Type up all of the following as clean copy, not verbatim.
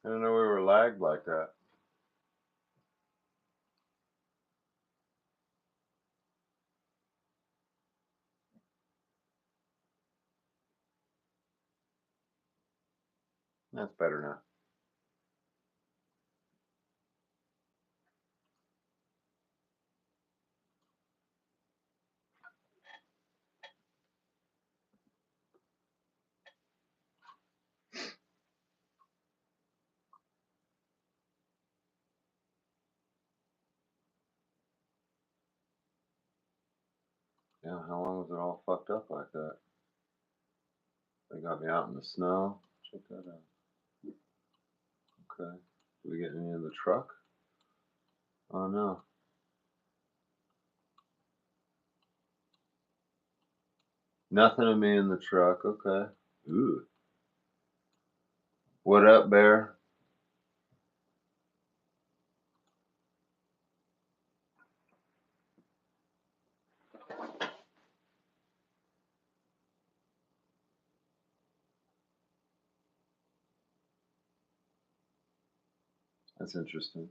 I didn't know we were lagged like that. That's better now. Yeah, how long was it all fucked up like that? They got me out in the snow. Check that out. Okay. Did we get any in the truck? Oh no. Nothing of me in the truck. Okay. Ooh. What up, Bear? That's interesting.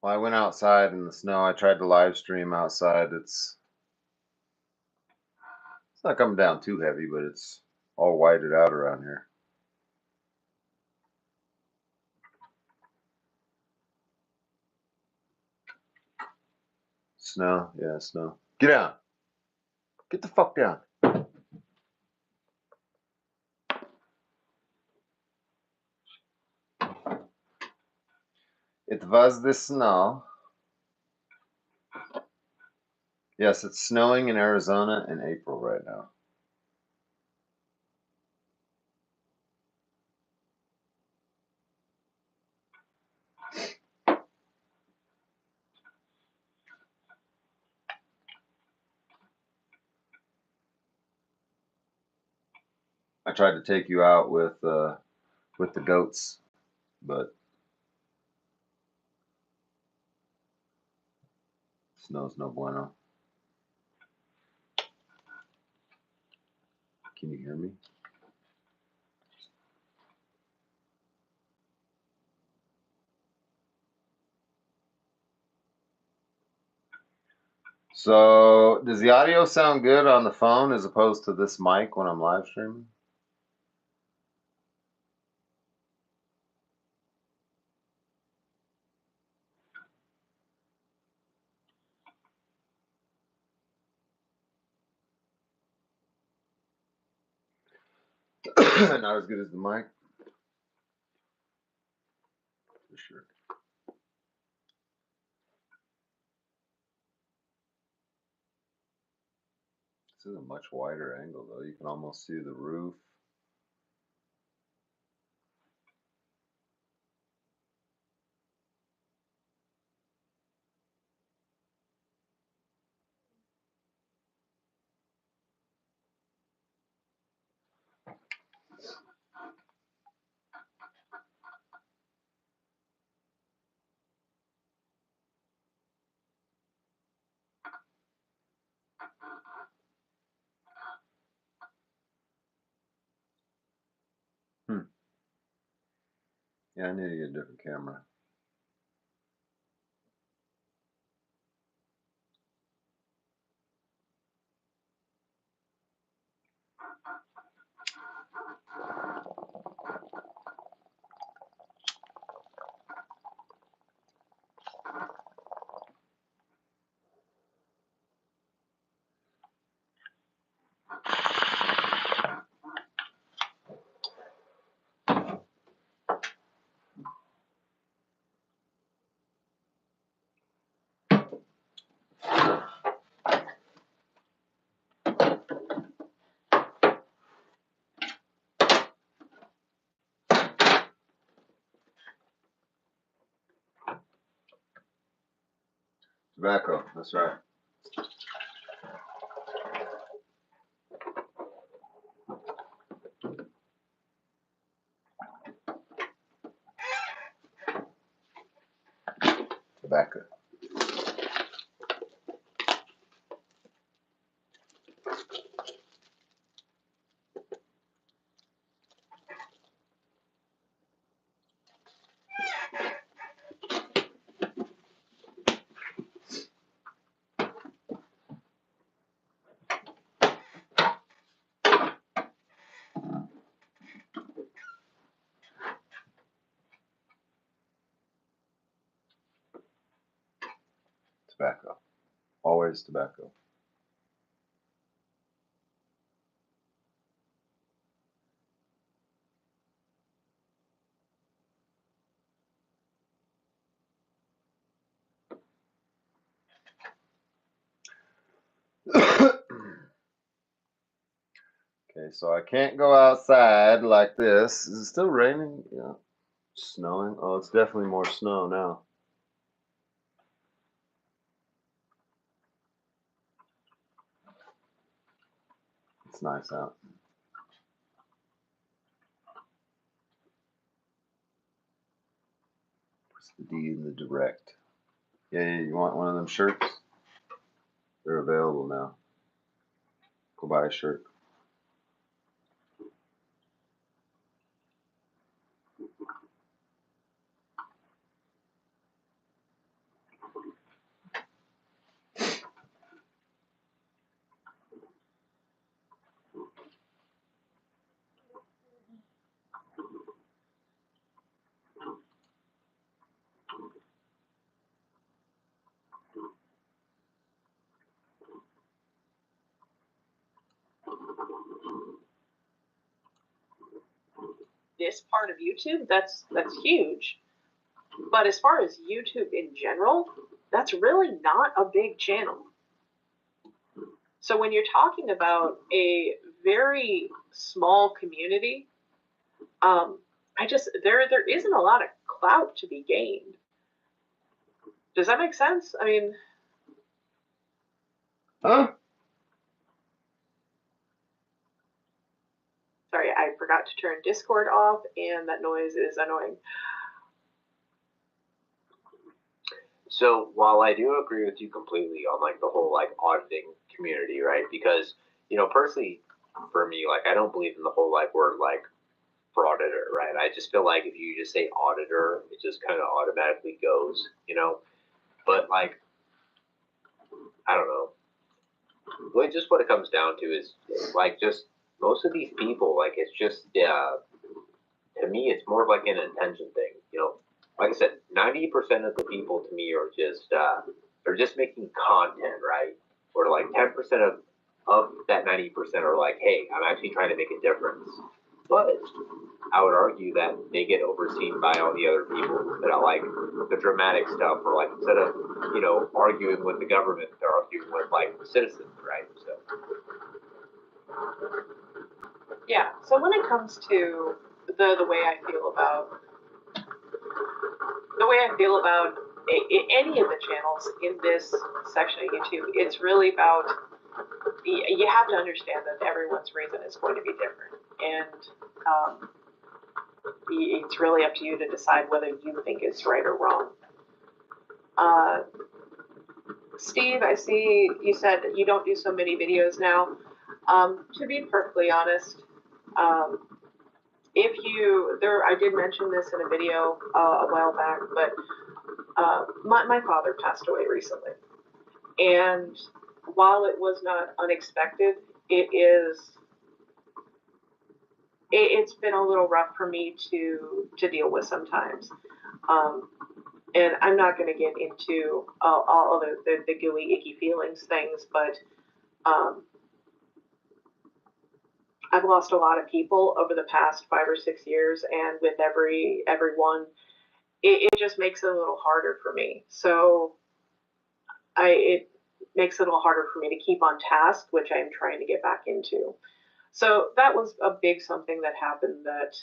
Well, I went outside in the snow. I tried to live stream outside. It's not coming down too heavy, but it's all whited out around here. Snow, yeah, snow. Get down. Get the fuck down. It was the snow. Yes, it's snowing in Arizona in April right now. I tried to take you out with the goats, but snow's no bueno. Can you hear me? So, does the audio sound good on the phone as opposed to this mic when I'm live streaming? Not as good as the mic? For sure. This is a much wider angle, though. You can almost see the roof. Yeah, I need to get a different camera. Tobacco, that's right. Tobacco. Tobacco. Always tobacco. Okay, so I can't go outside like this. Is it still raining? Yeah. Snowing? Oh, it's definitely more snow now. It's nice out. What's the D in the direct? Yeah, you want one of them shirts? They're available now. Go buy a shirt. This part of YouTube, that's huge. But as far as YouTube in general, that's really not a big channel. So when you're talking about a very small community, there isn't a lot of clout to be gained. Does that make sense? I mean, Huh? sorry, I forgot to turn Discord off, and that noise is annoying. So while I do agree with you completely on like the whole like auditing community, right? Because, you know, personally for me, like I don't believe in the whole like word like frauditor, right? I just feel like if you just say auditor, it just kind of automatically goes, you know. But like, I don't know. Really, just what it comes down to is like just most of these people, like it's just to me, it's more of like an intention thing, you know. Like I said, 90% of the people to me are just they're just making content, right? Or like 10% of that 90% are like, hey, I'm actually trying to make a difference. But I would argue that they get overseen by all the other people that are like the dramatic stuff, or like instead of, you know, arguing with the government, they're arguing with like citizens, right? So Yeah. So when it comes to the way I feel about any of the channels in this section of YouTube, it's really about you have to understand that everyone's reason is going to be different, and it's really up to you to decide whether you think it's right or wrong. Steve, I see you said that you don't do so many videos now. To be perfectly honest, I did mention this in a video a while back, but my father passed away recently, and while it was not unexpected, it's been a little rough for me to deal with sometimes. And I'm not going to get into all of the gooey, icky feelings things, but I've lost a lot of people over the past 5 or 6 years, and with everyone, it just makes it a little harder for me. So it makes it a little harder for me to keep on task, which I'm trying to get back into. So that was a big something that happened that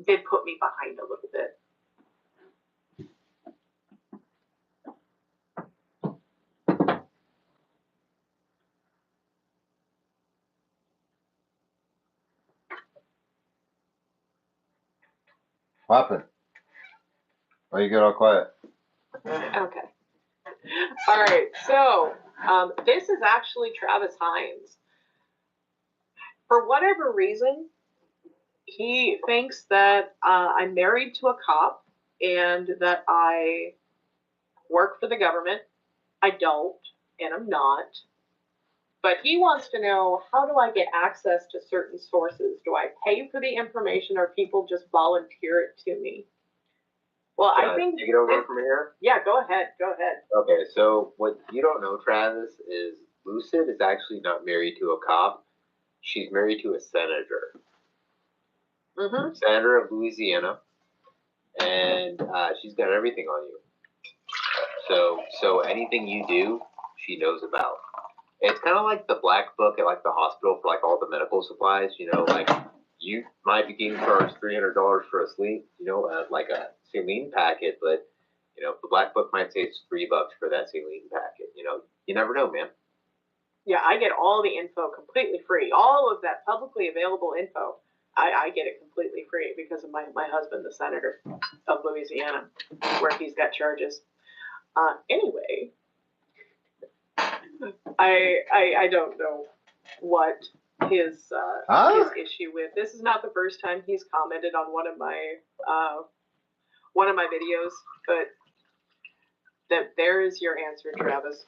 did put me behind a little bit. What happened? Why you get all quiet? Okay. All right. So This is actually Travis Hines. For whatever reason, he thinks that I'm married to a cop and that I work for the government. I don't, and I'm not. But he wants to know, how do I get access to certain sources? Do I pay for the information or people just volunteer it to me? Well, I think... Take it over from here? Yeah, go ahead. Okay, so what you don't know, Travis, is Lucid is actually not married to a cop. She's married to a senator. Mm-hmm. Senator of Louisiana. And she's got everything on you. So anything you do, she knows about. It's kind of like the black book at like the hospital for like all the medical supplies. You know, like you might be getting charged $300 for a sleep, like a saline packet, but the black book might say it's $3 for that saline packet. You never know, man. Yeah, I get all the info completely free. All of that publicly available info, I get it completely free because of my husband, the senator of Louisiana, where he's got charges. Anyway, I don't know what his issue with. This is not the first time he's commented on one of my videos, but there is your answer, Travis.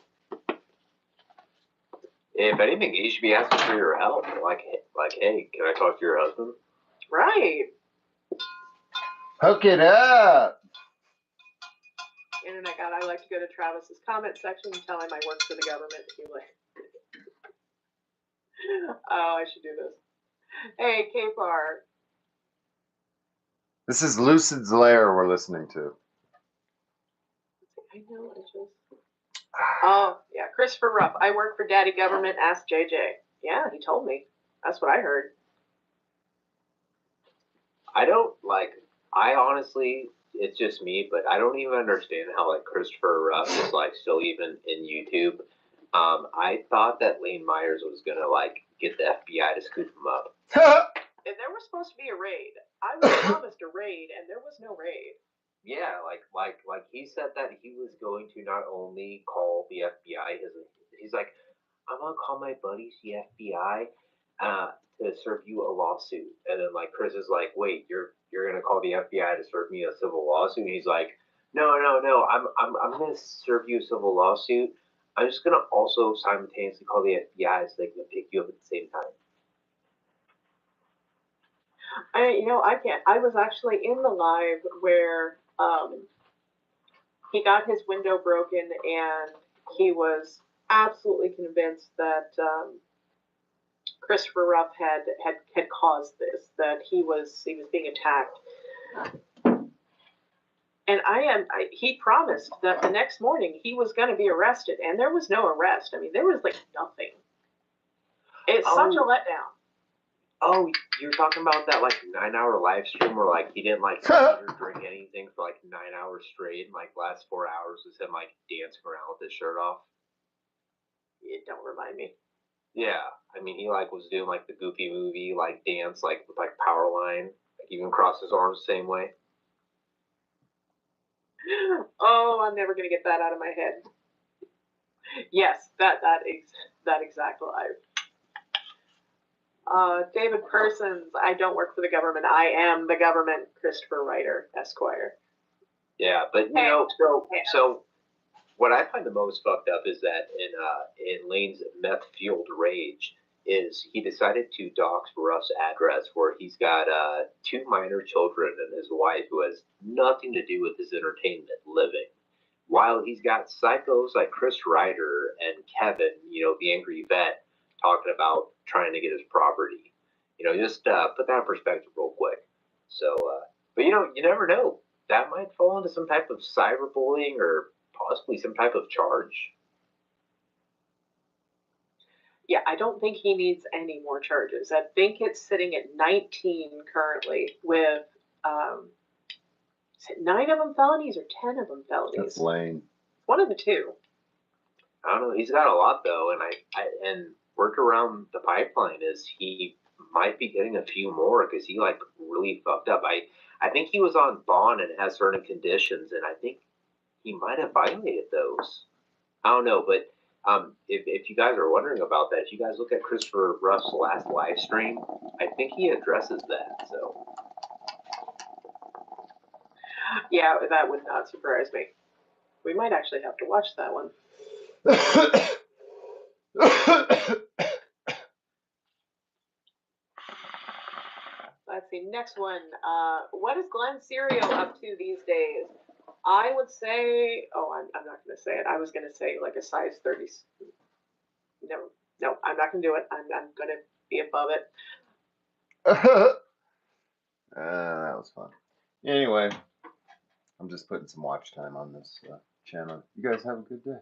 If anything, you should be asking for your help. Like, hey, can I talk to your husband? Right. Hook it up. Internet God, I like to go to Travis's comment section and tell him I work for the government. He like, oh, I should do this. Hey, K-Par. This is Lucid's Lair we're listening to. I know, oh, yeah, Christopher Ruff. I work for Daddy Government. Ask JJ. Yeah, he told me. That's what I heard. I honestly, it's just me, but I don't even understand how like Christopher Ruff is like still even in YouTube. I thought that Lane Myers was gonna like get the FBI to scoop him up. And there was supposed to be a raid. I was promised a raid, and there was no raid. Yeah, like he said that he was going to not only call the FBI, he's like, I'm gonna call my buddies the FBI to serve you a lawsuit. And then like Chris is like, wait, you're gonna call the FBI to serve me a civil lawsuit? And he's like, no, I'm gonna serve you a civil lawsuit. I'm just gonna also simultaneously call the FBI so they can pick you up at the same time. I can't. I was actually in the live where he got his window broken, and he was absolutely convinced that Christopher Ruff had caused this, that he was being attacked. And he promised that the next morning he was going to be arrested, and there was no arrest. I mean, there was like nothing. It's such a letdown. Oh, you're talking about that like 9-hour live stream where like he didn't like eat or drink anything for like 9 hours straight, and like last 4 hours was him like dancing around with his shirt off. Don't remind me. Yeah, I mean he like was doing like the Goofy movie like dance like with like Powerline, like even crossed his arms the same way. Oh, I'm never gonna get that out of my head. Yes, that exact live. David Persons, I don't work for the government. I am the government. Christopher Ryder, Esquire. Yeah, but so what I find the most fucked up is that in Lane's meth-fueled rage is he decided to dox Ruff's address where he's got 2 minor children and his wife who has nothing to do with his entertainment living. While he's got psychos like Chris Ryder and Kevin, the angry vet, talking about trying to get his property. Just put that in perspective real quick. So, but you never know. That might fall into some type of cyberbullying or possibly some type of charge. Yeah, I don't think he needs any more charges. I think it's sitting at 19 currently with, is it 9 of them felonies or 10 of them felonies? That's Lane. One of the two. I don't know. He's got a lot though, and work around the pipeline is he might be getting a few more because he like really fucked up. I think he was on bond and has certain conditions, and I think he might have violated those. I don't know, but If you guys are wondering about that, if you guys look at Christopher Ruff's last live stream, I think he addresses that. So Yeah, that would not surprise me. We might actually have to watch that one. Let's see, next one. What is Glenn Serial up to these days? I would say, I'm not going to say it. I was going to say like a size 30. No, I'm not going to do it. I'm going to be above it. That was fun. Anyway, I'm just putting some watch time on this channel. You guys have a good day.